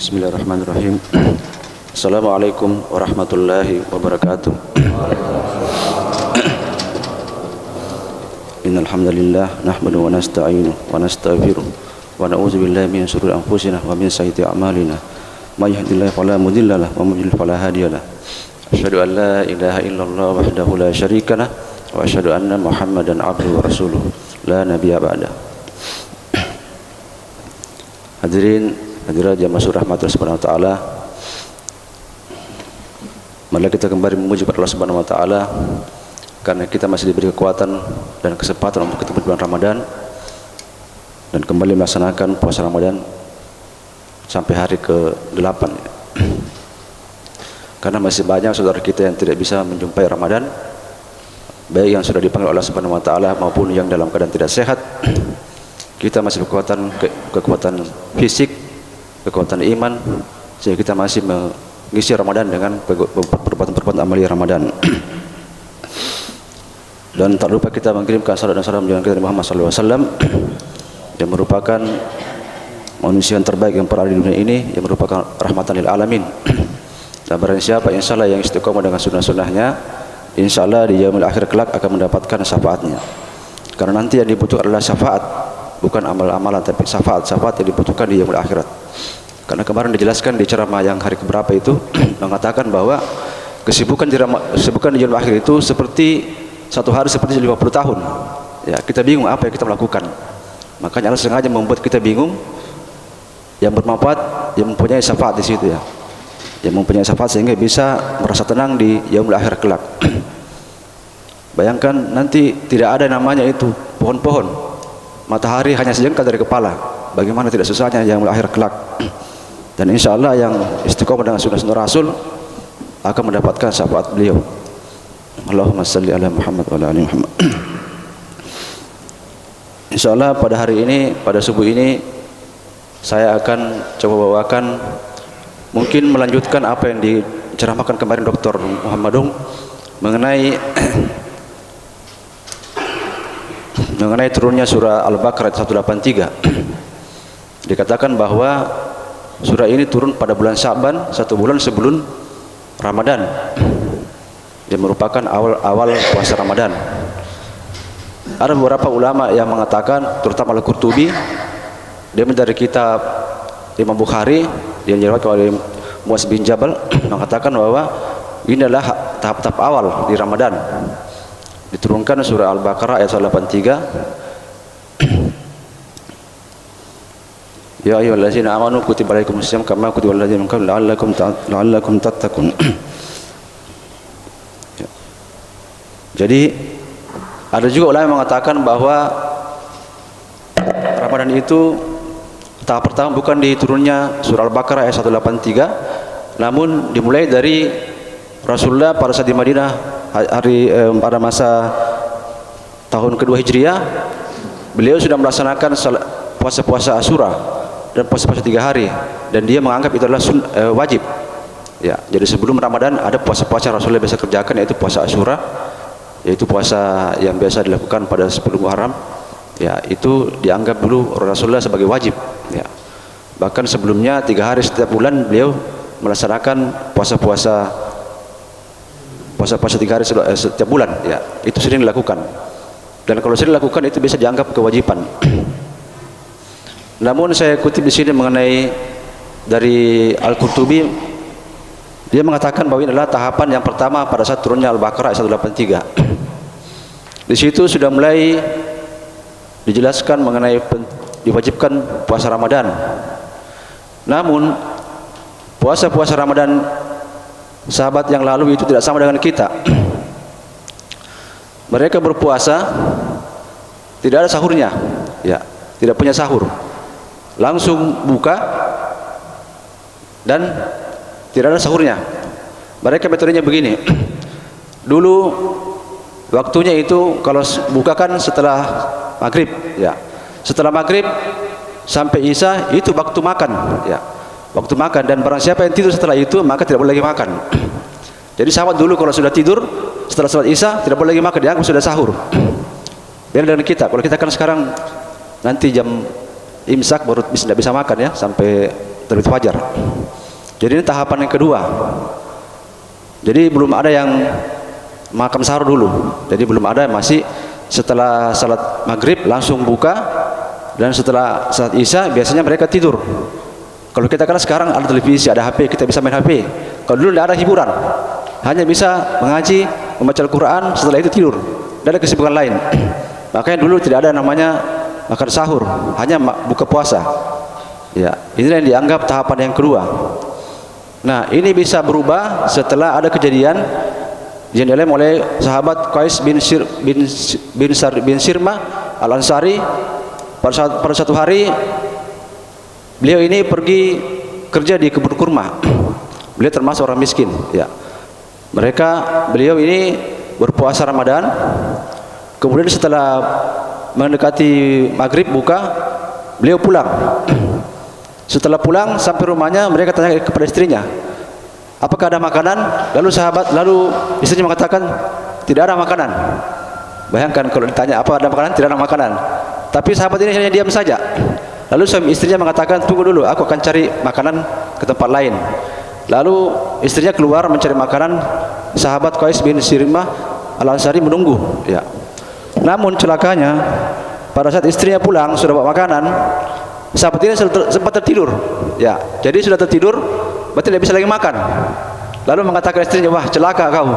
Bismillahirrahmanirrahim. Assalamualaikum warahmatullahi wabarakatuh. Innal hamdalillah nahmaduhu wa nasta'inuhu wa nastaghfiruh wa na'udzu billahi min shururi anfusina wa min sayyiati a'malina. May yahdihillahu fala mudilla lahu wa may yudlil fala hadiya lahu. Asyhadu an la ilaha illallah wahdahu la syarika lahu wa asyhadu anna Muhammadan abduhu wa rasuluh la nabiyya ba'da. Hadirat jamaah surah rahmat Allah Subhanahu wa taala. Mari kita kembali memuji kepada Allah Subhanahu wa taala karena kita masih diberi kekuatan dan kesempatan untuk ketemu bulan Ramadan dan kembali melaksanakan puasa Ramadan sampai hari ke-8. Karena masih banyak saudara kita yang tidak bisa menjumpai Ramadan, baik yang sudah dipanggil Allah Subhanahu wa taala maupun yang dalam keadaan tidak sehat. Kita masih kekuatan fisik, kekuatan iman, sehingga kita masih mengisi Ramadan dengan perbuatan-perbuatan amalia Ramadan. Dan tak lupa kita mengirimkan salam dan salam junjungan kita Muhammad SAW yang merupakan manusia yang terbaik yang pernah ada di dunia ini, yang merupakan rahmatan lil alamin. Dan barang siapa insyaallah yang istiqomah dengan sunnah-sunnahnya, insyaallah di yaumil akhir kelak akan mendapatkan syafaatnya. Karena nanti yang dibutuhkan adalah syafaat, bukan amal-amalan, tapi syafaat yang dibutuhkan di yaumil akhirat. Karena kemarin dijelaskan di ceramah yang hari keberapa itu mengatakan bahwa kesibukan di yaumil akhir itu seperti satu hari seperti 50 tahun. Ya, kita bingung apa yang kita melakukan. Makanya Allah sengaja membuat kita bingung, yang bermanfaat, yang mempunyai syafaat di situ ya. Yang mempunyai syafaat sehingga bisa merasa tenang di yaumil akhir kelak. Bayangkan nanti tidak ada namanya itu pohon-pohon. Matahari hanya sejengkal dari kepala. Bagaimana tidak susahnya yang akhir kelak. Dan insya Allah yang istiqomah dengan sunnah-sunnah Rasul akan mendapatkan syafaat beliau. Allahumma salli ala Muhammad wa ala ali Muhammad. Insya Allah pada hari ini, pada subuh ini saya akan coba bawakan, mungkin melanjutkan apa yang diceramahkan kemarin Dr. Muhammadung mengenai turunnya surah Al-Baqarah 183. Dikatakan bahwa surah ini turun pada bulan Sya'ban, 1 bulan sebelum Ramadan, yang merupakan awal puasa Ramadan. Ada beberapa ulama yang mengatakan, terutama Al-Qurtubi, dia dari kitab Imam Bukhari, dia diriwayatkan oleh Muaz bin Jabal, mengatakan bahwa ini adalah tahap-tahap awal di Ramadan. Diturunkan surah Al-Baqarah ayat 183. Ya ayyuhallazina amanu kutiba alaikumus syiyam kama kutiba alal ladzina min qablikum la'allakum tattaqun. Jadi ada juga ulama yang mengatakan bahwa Ramadan itu tahap pertama bukan diturunnya surah Al-Baqarah ayat 183, namun dimulai dari Rasulullah pada saat di Madinah pada masa tahun kedua Hijriah, beliau sudah melaksanakan puasa-puasa Asyura dan puasa-puasa 3 hari, dan dia menganggap itu adalah wajib. Ya, jadi sebelum Ramadan ada puasa-puasa Rasulullah biasa kerjakan, yaitu puasa Asyura, yaitu puasa yang biasa dilakukan pada 10 Muharram. Ya, itu dianggap dulu Rasulullah sebagai wajib. Ya, bahkan sebelumnya 3 hari setiap bulan beliau melaksanakan puasa-puasa 3 hari setiap bulan. Ya, itu sering dilakukan. Dan kalau sering dilakukan itu bisa dianggap kewajiban. Namun saya kutip di sini mengenai dari Al-Qurtubi, dia mengatakan bahwa ini adalah tahapan yang pertama pada saat turunnya Al-Baqarah 183. Di situ sudah mulai dijelaskan mengenai diwajibkan puasa Ramadan. Namun puasa-puasa Ramadan sahabat yang lalu itu tidak sama dengan kita. Mereka berpuasa tidak ada sahurnya, ya, tidak punya sahur, langsung buka dan tidak ada sahurnya. Mereka metodenya begini. Dulu waktunya itu kalau buka kan setelah maghrib, ya. Setelah maghrib sampai isya itu waktu makan, ya. Waktu makan, dan barang siapa yang tidur setelah itu maka tidak boleh lagi makan. Jadi sahabat dulu kalau sudah tidur setelah salat isya tidak boleh lagi makan, dianggap sudah sahur. Beda dengan kita. Kalau kita kan sekarang nanti jam imsak baru tidak bisa makan ya, sampai terbit fajar. Jadi ini tahapan yang kedua. Jadi belum ada yang makan sahur dulu. Jadi belum ada, masih setelah salat maghrib langsung buka, dan setelah salat isya biasanya mereka tidur. Kalau kita kan sekarang ada televisi, ada HP, kita bisa main HP. Kalau dulu tidak ada hiburan, hanya bisa mengaji, membaca Al-Quran, setelah itu tidur, tidak ada kesibukan lain. Makanya dulu tidak ada namanya makan sahur, hanya buka puasa. Ya, inilah yang dianggap tahapan yang kedua. Nah, ini bisa berubah setelah ada kejadian yang dialami oleh sahabat Qais bin Sirmah Al-Ansari. Pada satu hari beliau ini pergi kerja di kebun kurma. Beliau termasuk orang miskin, ya. Beliau ini berpuasa Ramadan. Kemudian setelah mendekati maghrib buka, beliau pulang. Setelah pulang sampai rumahnya, mereka tanya kepada istrinya, apakah ada makanan? Lalu istrinya mengatakan tidak ada makanan. Bayangkan kalau ditanya apa ada makanan, tidak ada makanan. Tapi sahabat ini hanya diam saja. Lalu suami istrinya mengatakan, tunggu dulu, aku akan cari makanan ke tempat lain. Lalu istrinya keluar mencari makanan. Sahabat Qais bin Sirmah Al-Ansari menunggu, ya. Namun celakanya pada saat istrinya pulang sudah bawa makanan, sahabat ini sempat tertidur, ya. Jadi sudah tertidur, berarti tidak bisa lagi makan. Lalu mengatakan istrinya, wah celaka kau,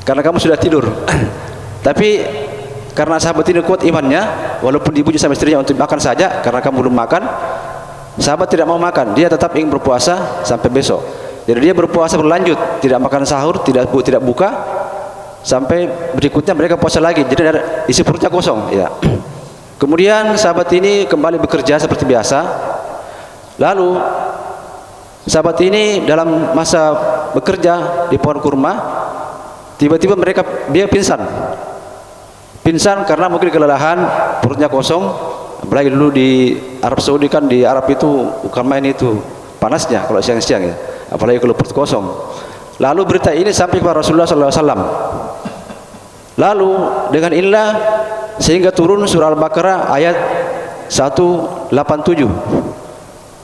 karena kamu sudah tidur. Tapi karena sahabat ini kuat imannya, walaupun dibujuk sama istrinya untuk makan saja, karena kamu belum makan, sahabat tidak mau makan. Dia tetap ingin berpuasa sampai besok. Jadi dia berpuasa berlanjut, tidak makan sahur, tidak buka, sampai berikutnya mereka puasa lagi. Jadi isi perutnya kosong, ya. Kemudian sahabat ini kembali bekerja seperti biasa. Lalu sahabat ini dalam masa bekerja di pohon kurma, tiba-tiba dia pingsan karena mungkin kelelahan, perutnya kosong. Apalagi dulu di Arab Saudi kan, di Arab itu bukan main itu panasnya kalau siang-siang, ya. Apalagi kalau perut kosong. Lalu berita ini sampai kepada Rasulullah SAW. Lalu dengan inilah sehingga turun surah Al-Baqarah ayat 187.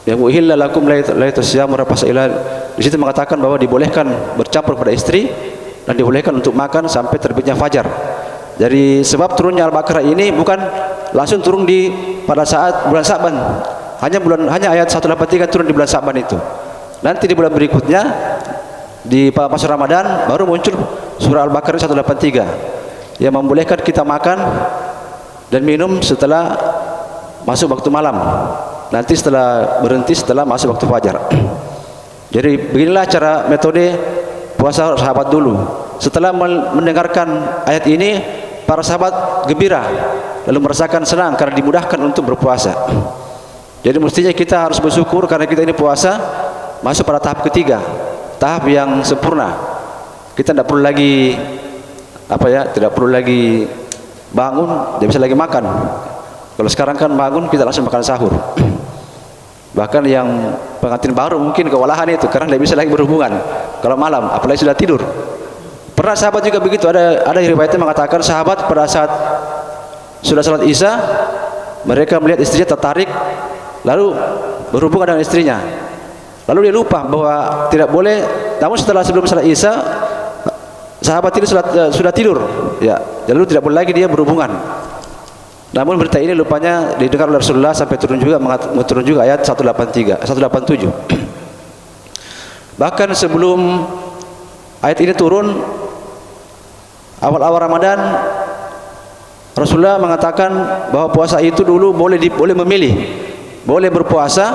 Ya uhilla lakum lailatul siyam rafath ila. Di situ mengatakan bahwa dibolehkan bercampur pada istri dan dibolehkan untuk makan sampai terbitnya fajar. Jadi sebab turunnya Al-Baqarah ini bukan langsung turun pada saat bulan Sa'ban. Hanya ayat 183 turun di bulan Sa'ban itu. Nanti di bulan berikutnya di masa Ramadan baru muncul surah Al-Baqarah 183 yang membolehkan kita makan dan minum setelah masuk waktu malam. Nanti berhenti setelah masuk waktu fajar. Jadi beginilah cara metode puasa sahabat dulu. Setelah mendengarkan ayat ini, para sahabat gembira, lalu merasakan senang karena dimudahkan untuk berpuasa. Jadi mestinya kita harus bersyukur karena kita ini puasa masuk pada tahap ketiga, tahap yang sempurna. Kita tidak perlu lagi tidak perlu lagi bangun, tidak bisa lagi makan. Kalau sekarang kan bangun kita langsung makan sahur. Bahkan yang pengantin baru mungkin kewalahan itu karena tidak bisa lagi berhubungan kalau malam, apalagi sudah tidur. Pernah sahabat juga begitu, ada riwayatnya mengatakan sahabat pada saat sudah salat isya, mereka melihat istrinya tertarik, lalu berhubungan dengan istrinya. Lalu dia lupa bahwa tidak boleh. Namun sebelum salat isya, sahabat ini sudah tidur, ya. Lalu tidak boleh lagi dia berhubungan. Namun berita ini lupanya didengar oleh Rasulullah sampai turun juga ayat 187. Bahkan sebelum ayat ini turun, awal-awal Ramadan, Rasulullah mengatakan bahwa puasa itu dulu boleh memilih, boleh berpuasa,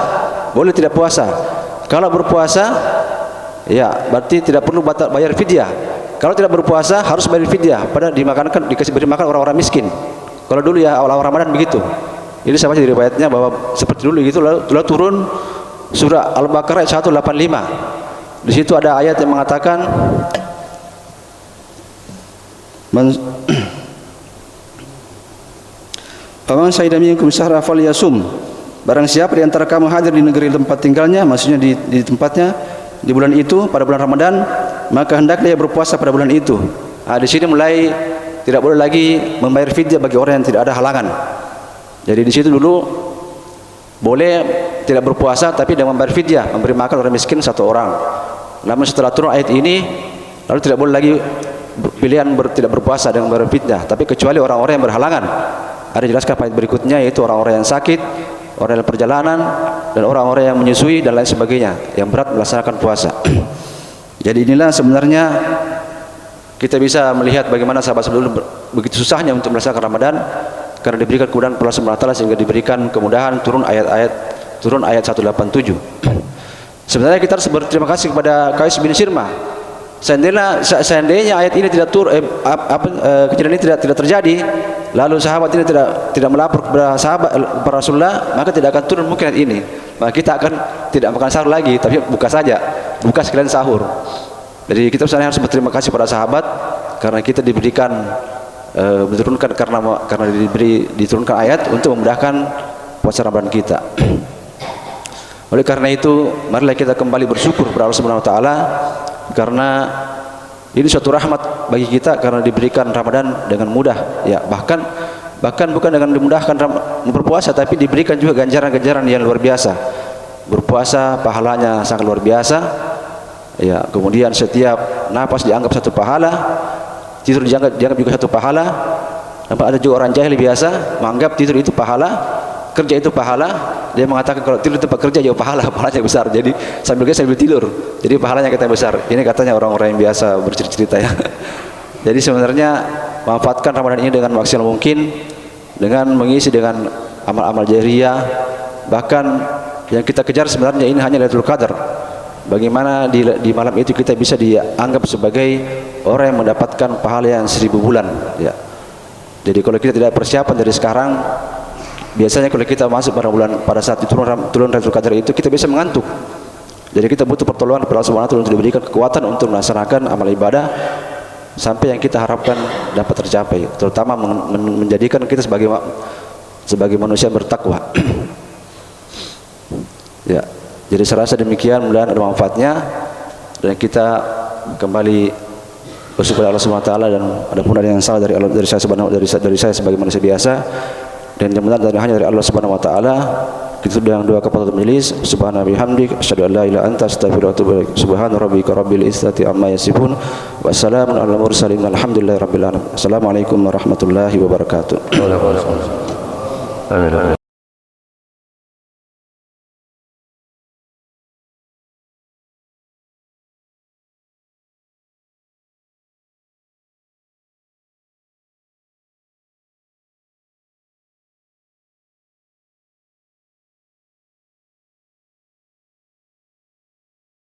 boleh tidak puasa. Kalau berpuasa, ya berarti tidak perlu bayar fidyah. Kalau tidak berpuasa harus bayar fidyah, pada diberi makan orang-orang miskin. Kalau dulu ya awal-awal Ramadan begitu. Ini saya baca di riwayatnya bahwa seperti dulu gitu. Lalu turun surah Al-Baqarah 185. Di situ ada ayat yang mengatakan Faman syahida minkum syahra falyasum. Barang siapa di antara kamu hadir di negeri tempat tinggalnya, maksudnya di tempatnya di bulan itu pada bulan Ramadan, maka hendaklah dia berpuasa pada bulan itu. Di sini mulai tidak boleh lagi membayar fidyah bagi orang yang tidak ada halangan. Jadi di situ dulu boleh tidak berpuasa tapi dengan membayar fidyah, memberi makan orang miskin 1 orang. Namun setelah turun ayat ini, lalu tidak boleh lagi pilihan tidak berpuasa dengan membayar fidyah, tapi kecuali orang-orang yang berhalangan. Ada dijelaskan ayat berikutnya, yaitu orang-orang yang sakit, orang yang perjalanan, dan orang-orang yang menyusui dan lain sebagainya, yang berat melaksanakan puasa. Jadi inilah sebenarnya kita bisa melihat bagaimana sahabat sebelum begitu susahnya untuk melaksanakan Ramadan, karena diberikan kemudahan Allah Subhanahu wa taala, sehingga diberikan kemudahan turun ayat 187. Sebenarnya kita harus berterima kasih kepada Qais bin Sirmah. Seandainya ayat ini tidak kejadian ini tidak terjadi, lalu sahabat ini tidak melapor kepada sahabat para Rasulullah, maka tidak akan turun mungkin ayat ini. Maka kita akan tidak makan sahur lagi, tapi buka saja, buka sekalian sahur. Jadi kita sebenarnya harus berterima kasih pada sahabat, karena kita diberikan diturunkan karena diturunkan ayat untuk memudahkan puasa Ramadan kita. Oleh karena itu, marilah kita kembali bersyukur kepada Allah Subhanahu wa taala, karena ini suatu rahmat bagi kita, karena diberikan Ramadan dengan mudah, ya. Bahkan bukan dengan dimudahkan berpuasa, tapi diberikan juga ganjaran-ganjaran yang luar biasa. Berpuasa pahalanya sangat luar biasa, ya. Kemudian setiap napas dianggap satu pahala, tidur dianggap juga satu pahala. Ada juga orang jahil biasa menganggap tidur itu pahala, kerja itu pahala. Dia mengatakan kalau tidur tempat kerja jauh pahalanya besar. Jadi sambil kerja sambil tidur, jadi pahalanya kita besar. Ini katanya orang-orang yang biasa bercerita ya. Jadi sebenarnya manfaatkan Ramadan ini dengan maksimal mungkin, dengan mengisi dengan amal-amal jariyah. Bahkan yang kita kejar sebenarnya ini hanya Lailatul Qadar. Bagaimana di malam itu kita bisa dianggap sebagai orang yang mendapatkan pahala yang 1000 bulan, ya. Jadi kalau kita tidak persiapan dari sekarang, biasanya kalau kita masuk pada saat turun Lailatul Qadar itu, kita bisa mengantuk. Jadi kita butuh pertolongan kepada Allah Subhanahu wa taala untuk diberikan kekuatan untuk melaksanakan amal ibadah sampai yang kita harapkan dapat tercapai, terutama menjadikan kita sebagai manusia bertakwa. Ya. Jadi saya rasa demikian, mudah-mudahan ada manfaatnya, dan kita kembali bersyukur kepada Allah Subhanahu wa taala. Dan adapun ada yang salah dari saya sebagai manusia biasa, dan yang benar hanya dari Allah Subhanahu wa taala. Itu dengan doa kafaratul majelis. Subhana bihamdik asyhadu an la ilaha illa anta astaghfiruka wa atubu ilaik. Subhana rabbika rabbil izzati amma yasifun wa salamun alal mursalin alhamdulillahi rabbil alamin. Assalamualaikum warahmatullahi wabarakatuh.